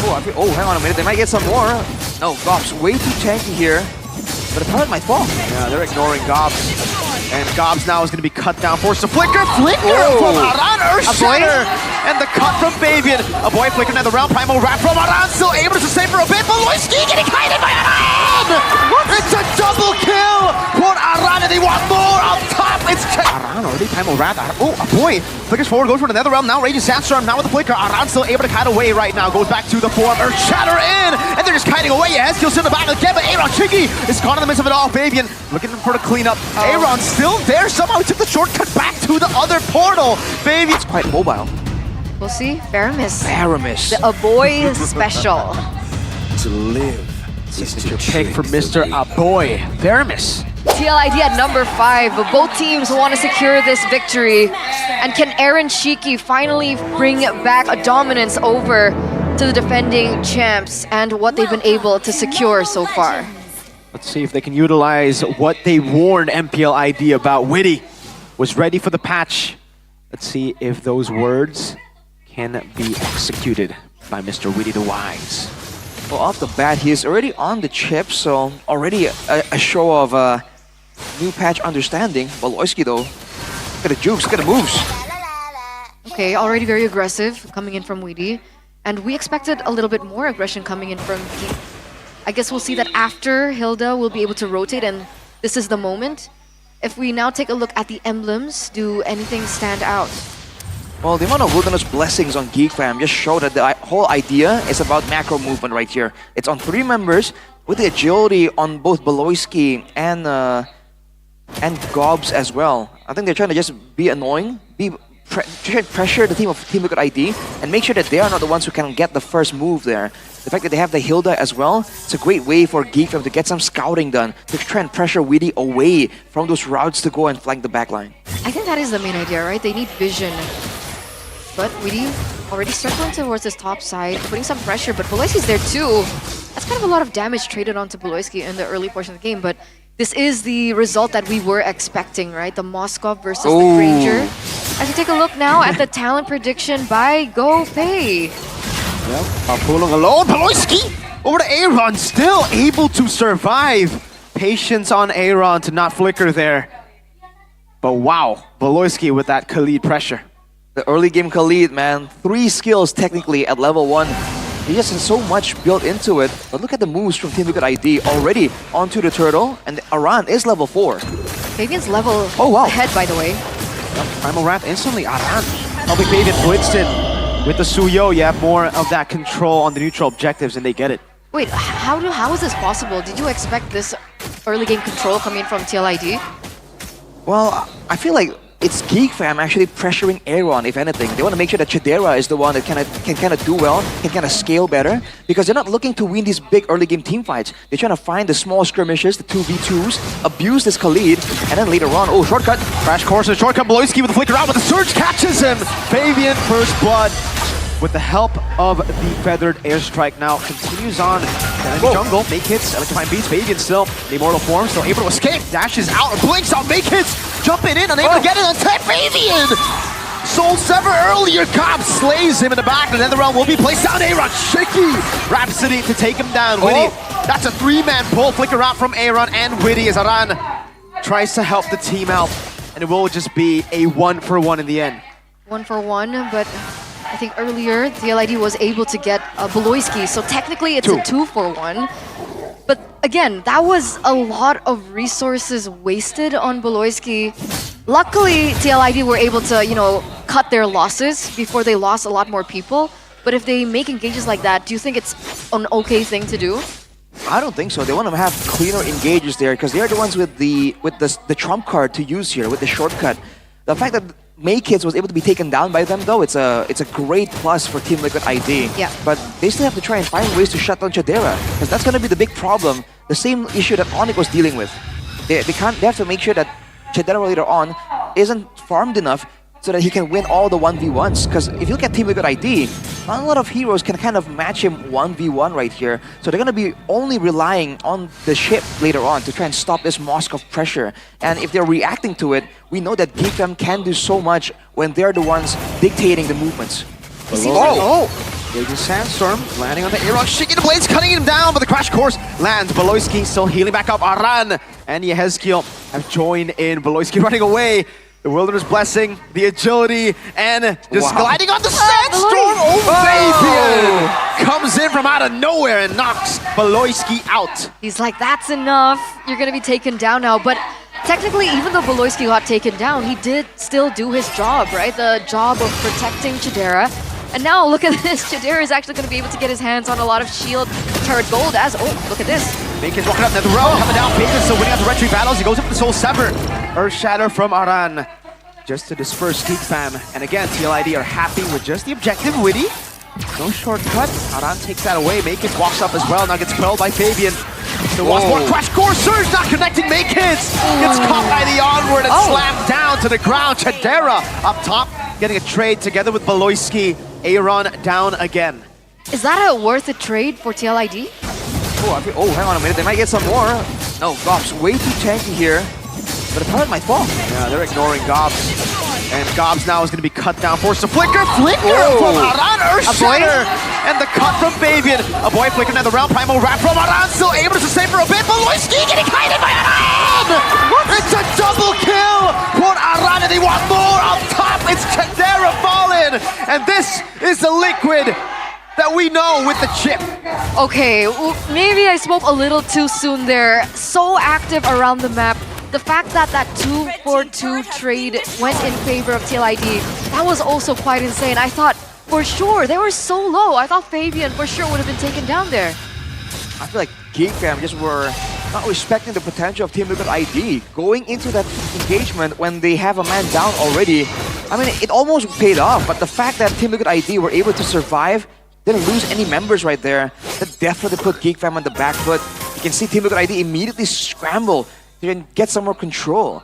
Oh, hang on a minute. They might get some more. No, Gob's way too tanky here. But the turret might fall. Yeah, they're ignoring Gobs. And Gobs now is going to be cut down. Forced to flicker from Aran. Earthshatter. And the cut from Fabian. A boy flicker another round. Primal Wrap from Aran. Still able to sustain for a bit. Beloyski getting kited by Aran. It's a double kill for Aran. And they want more up top. It's Aran already. Primal Wrap. Oh, a boy. Flickers forward. Goes for another round. Now Raging Sandstorm. Now with the flicker. Aran still able to kite away right now. Goes back to the form. Earthshatter in. And they're just kiting away. Yes, kills in the back again. But Aaron Tricky is caught in the midst of it all. Fabian looking for the cleanup. Aaron still there. Somehow he took the shortcut back to the other portal. Fabian's quite mobile. We'll see. Faramis. Faramis. A boy special. To live. Signature pick for Mr. Aboy. Faramis. TLID at number 5, but both teams want to secure this victory. And can Aaron Shiki finally bring back a dominance over to the defending champs and what they've been able to secure so far? Let's see if they can utilize what they warned MPL ID about. Witty was ready for the patch. Let's see if those words can be executed by Mr. Witty the Wise. Well, off the bat, he is already on the chip, so already a show of new patch understanding. Beloyski, though, look at the jukes, look at the moves. Okay, already very aggressive coming in from Witty. And we expected a little bit more aggression coming in from Geek. I guess we'll see that after Hilda will be able to rotate, and this is the moment. If we now take a look at the emblems, do anything stand out? Well, the amount of Wilderness Blessings on Geek Fam just show that the whole idea is about macro movement right here. It's on 3 members with the agility on both Beloyski and Gobs as well. I think they're trying to just be annoying, try to pressure the team of Team Liquid ID and make sure that they are not the ones who can get the first move there. The fact that they have the Hilda as well, it's a great way for Geek Fam to get some scouting done, to try and pressure Witty away from those routes to go and flank the backline. I think that is the main idea, right? They need vision. But Witty already circling towards his top side, putting some pressure, but Beloyski's there too. That's kind of a lot of damage traded onto Beloyski in the early portion of the game, but this is the result that we were expecting, right? The Moskov versus the Granger. As we take a look now at the talent prediction by GoPay. Yep, Pulong alone. Beloyski over to Aaron, still able to survive. Patience on Aaron to not flicker there. But wow, Beloyski with that Khalid pressure. The early game Khalid, man, 3 skills technically at level 1. He just has so much built into it. But look at the moves from Team Liquid ID already onto the turtle, and Aran is level 4. Fabian's level ahead, by the way. Yep, Primal Wrath instantly, Aran. Helping Fabian blitzed in with the Suyo. You have more of that control on the neutral objectives, and they get it. Wait, how is this possible? Did you expect this early game control coming in from TLID? Well, I feel like it's Geek Fam actually pressuring Aaron, if anything. They want to make sure that Chidera is the one that can kind of do well, can kind of scale better, because they're not looking to win these big early game team fights. They're trying to find the small skirmishes, the 2v2s, abuse this Khalid, and then later on, oh, shortcut. Crash course and shortcut. Beloyski with the flicker out, but the surge catches him. Fabian, first blood. With the help of the feathered airstrike now continues on. And in the jungle, make hits, electrifying beats. Fabian still in immortal form, still able to escape. Dashes out and blinks out, make hits. Jumping in, unable to get it on time. Fabian! Soul Sever earlier, Cobb slays him in the back, and then the round will be placed down. Aaron Shiki! Rhapsody to take him down. Witty, that's a 3-man pull. Flicker out from Aaron and Witty as Aran tries to help the team out. And it will just be a 1-for-1 in the end. 1-for-1, but I think earlier TLID was able to get Beloyski, so technically it's a 2-for-1. But again, that was a lot of resources wasted on Beloyski. Luckily, TLID were able to, you know, cut their losses before they lost a lot more people. But if they make engages like that, do you think it's an okay thing to do? I don't think so. They want to have cleaner engages there because they're the ones with the trump card to use here, with the shortcut. The fact that Maykids was able to be taken down by them, though, it's a great plus for Team Liquid ID. Yeah. But they still have to try and find ways to shut down Chidera, because that's going to be the big problem. The same issue that Onyx was dealing with. They have to make sure that Chidera later on isn't farmed enough so that he can win all the 1v1s. Because if you look at Team Liquid ID, not a lot of heroes can kind of match him 1v1 right here. So they're going to be only relying on the ship later on to try and stop this Moskov pressure. And if they're reacting to it, we know that Geek Fam can do so much when they're the ones dictating the movements. Raging Sandstorm landing on the Aaron. Shaking the blades, cutting him down, but the crash course lands. Beloyski still healing back up. Aran and Yehezkiel have joined in. Beloyski running away. The Wilderness Blessing, the agility, and just gliding on the Sandstorm. Fabian comes in from out of nowhere and knocks Beloyski out. He's like, that's enough. You're gonna be taken down now. But technically, even though Beloyski got taken down, he did still do his job, right? The job of protecting Chidera. And now look at this. Chidera is actually gonna be able to get his hands on a lot of shield turret gold as, oh, look at this. Makin's walking up the road, coming down. Bacon still winning out the retreat battles. He goes up with the Soul Sever. Earth Shatter from Aran. Just to disperse Geek fam. And again, TLID are happy with just the objective. Witty. No shortcut. Aran takes that away. Makins walks up as well. Now gets quelled by Fabian. Still wants more crash course surge. Not connecting Makins. Gets caught by the onward and slammed down to the ground. Chidera up top. Getting a trade together with Beloyski. Aaron down again. Is that a worth a trade for TLID? Oh, hang on a minute. They might get some more. No, Gob's way too tanky here. But the turret might fall. Yeah, they're ignoring Gobs. And Gobs now is going to be cut down. Forced to flicker. Flicker from Aran. Earth Shatter. And the cut from Fabian. A boy flicker another round. Primal Wrap from Aran. Still able to sustain for a bit. Beloyski getting kited by Aran. It's a double kill for Aran. And they want more up top. It's Chidera fallen. And this is the Liquid that we know with the chip. Okay, well, maybe I spoke a little too soon there. So active around the map. The fact that that 2-for-2 trade went in favor of TLID, that was also quite insane. I thought, for sure, they were so low. I thought Fabian for sure would have been taken down there. I feel like Geek fam just were not respecting the potential of Team Liquid ID. Going into that engagement when they have a man down already, I mean, it almost paid off, but the fact that Team Liquid ID were able to survive, didn't lose any members right there, that definitely put Geek fam on the back foot. You can see Team Liquid ID immediately scramble to get some more control.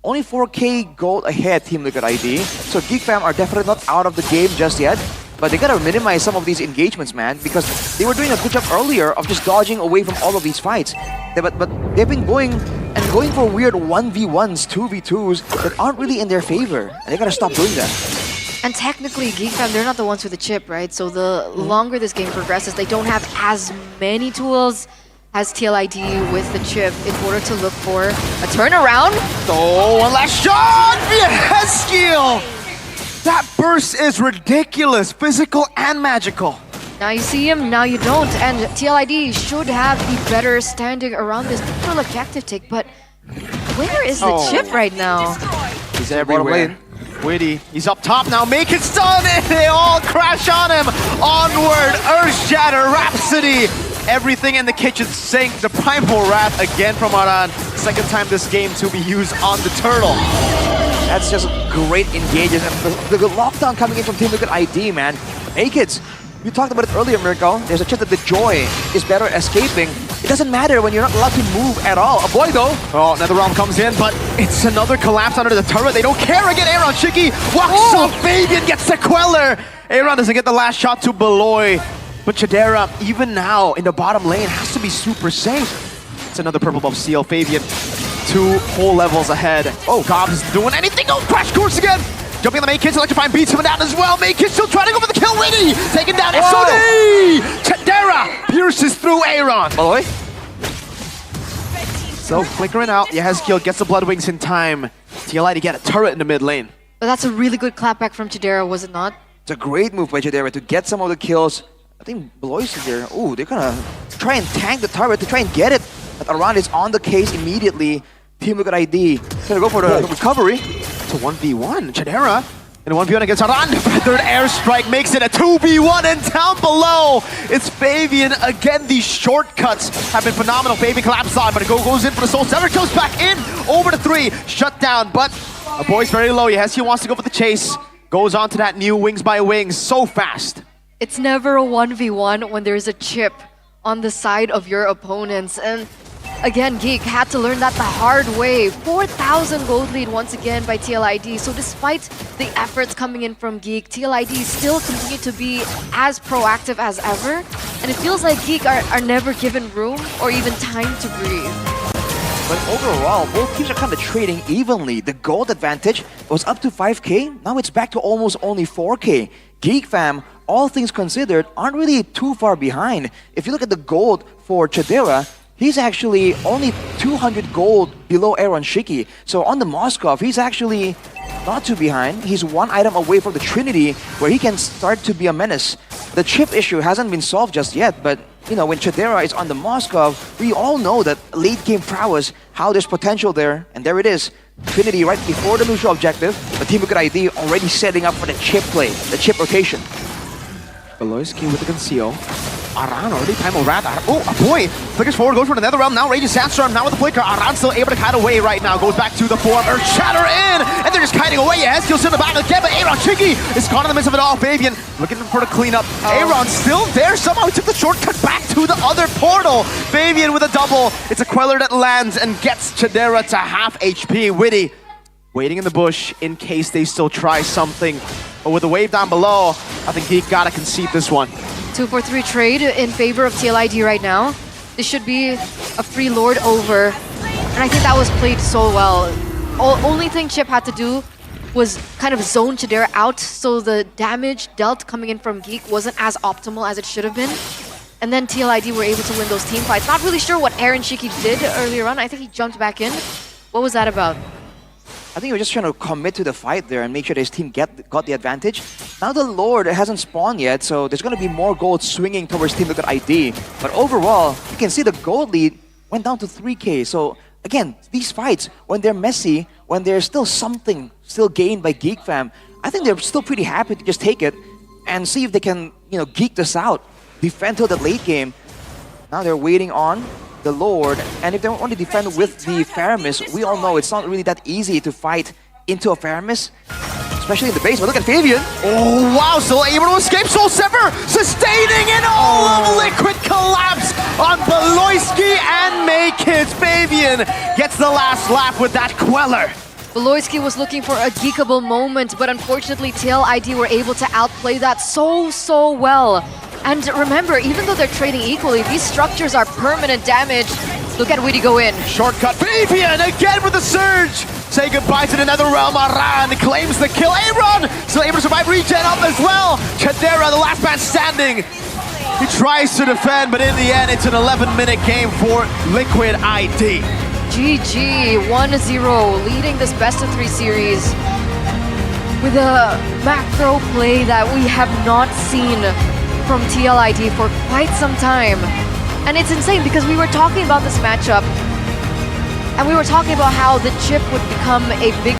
Only 4K gold ahead, Team Liquid ID. So Geek fam are definitely not out of the game just yet. But they gotta minimize some of these engagements, man, because they were doing a good job earlier of just dodging away from all of these fights. But they've been going for weird 1v1s, 2v2s that aren't really in their favor. And they gotta stop doing that. And technically, Geek fam, they're not the ones with the chip, right? So the longer this game progresses, they don't have as many tools as TLID with the chip in order to look for a turnaround. Oh, one last shot! Yehezkiel! That burst is ridiculous, physical and magical. Now you see him, now you don't. And TLID should have the better standing around this full objective take, but where is the chip right now? He's everywhere. Witty, he's up top now, make it stun, and they all crash on him. Onward, Earth Shatter, Rhapsody. Everything in the kitchen sink. The Primal Wrath again from Aran. Second time this game to be used on the turtle. That's just great engages. And the lockdown coming in from Team Liquid ID, man. Hey kids, you talked about it earlier, Mirko. There's a chance that the Joy is better at escaping. It doesn't matter when you're not allowed to move at all. A boy though. Oh, another round comes in, but it's another collapse under the turret. They don't care again. Aaron Shiki walks up. Fabian gets the Queller. Aaron doesn't get the last shot to Beloy. But Chidera, even now in the bottom lane, has to be super safe. It's another purple buff seal. Fabian, 2 whole levels ahead. Oh, Gobs isn't doing anything. Oh, crash course again. Jumping on the Makins, electrifying beats him down as well. Makins still trying to go for the kill. Witty taking down SOD. Chidera pierces through Aaron. Beloy. So flickering out. Yehezkiel gets the Blood Wings in time. TLI to get a turret in the mid lane. But that's a really good clapback from Chidera, was it not? It's a great move by Chidera to get some of the kills. I think Beloy's here. Oh, they're gonna try and tank the turret to try and get it. But Aran is on the case immediately. Team Liquid ID gonna go for the recovery. It's a 1v1. Chidera in a 1v1 against Aran. Feathered airstrike makes it a 2v1, and down below it's Fabian again. These shortcuts have been phenomenal. Fabian collapses on, but it goes in for the Soul Sever. Goes back in over to 3. Shut down, but a boy's very low. Yehezkiel wants to go for the chase. Goes on to that new Wings by Wings so fast. It's never a 1v1 when there's a chip on the side of your opponents. And again, Geek had to learn that the hard way. 4,000 gold lead once again by TLID. So despite the efforts coming in from Geek, TLID still continue to be as proactive as ever. And it feels like Geek are never given room or even time to breathe. But overall, both teams are kind of trading evenly. The gold advantage was up to 5K. Now it's back to almost only 4K. Geek fam all things considered, aren't really too far behind. If you look at the gold for Chidera, he's actually only 200 gold below Aaron Shiki. So on the Moskov, he's actually not too behind. He's one item away from the Trinity, where he can start to be a menace. The chip issue hasn't been solved just yet, but you know, when Chidera is on the Moskov, we all know that late game prowess, how there's potential there, and there it is. Trinity right before the neutral objective, but Team Good ID already setting up for the chip play, the chip rotation. Beloyski with the conceal. Aran already primal rat. Oh, a boy! Flickers forward, goes for the nether realm. Now Raging Sandstorm, now with the flicker. Aran still able to kite away right now. Goes back to the form. Earth Shatter in! And they're just kiting away. Yes, he'll sit in the back again, but Aaron Chiki is caught in the midst of it all. Fabian looking for the cleanup. Aaron still there. Somehow he took the shortcut back to the other portal. Fabian with a double. It's a Queller that lands and gets Chidera to half HP. Witty waiting in the bush in case they still try something. But with the wave down below, I think Geek gotta concede this one. 2-for-3 trade in favor of TLID right now. This should be a free Lord over. And I think that was played so well. Only thing Chip had to do was kind of zone Chidera out, so the damage dealt coming in from Geek wasn't as optimal as it should have been. And then TLID were able to win those team fights. Not really sure what Aaron Shiki did earlier on. I think he jumped back in. What was that about? I think he was just trying to commit to the fight there and make sure that his team got the advantage. Now the Lord hasn't spawned yet, so there's going to be more gold swinging towards Team Liquid ID. But overall, you can see the gold lead went down to 3K. So again, these fights, when they're messy, when there's still something still gained by Geek Fam, I think they're still pretty happy to just take it and see if they can, you know, geek this out, defend till the late game. Now they're waiting on the Lord, and if they want to defend with the Faramis, we all know it's not really that easy to fight into a Faramis, especially in the base. But look at Fabian. Oh wow, still able to escape Soul Sever, sustaining an all of Liquid collapse on Beloyski and Maykids. Fabian gets the last laugh with that Queller. Beloyski was looking for a geekable moment, but unfortunately TLID were able to outplay that so well. And remember, even though they're trading equally, these structures are permanent damage. Look at Witty go in. Shortcut, Fabian again with the surge. Say goodbye to the nether realm. Aran claims the kill. Aaron still able to survive, regen up as well. Chidera, the last man standing. He tries to defend, but in the end, it's an 11-minute game for Liquid ID. GG, 1-0, leading this best-of-3 series with a macro play that we have not seen from TLID for quite some time. And it's insane because we were talking about this matchup and we were talking about how the chip would become a big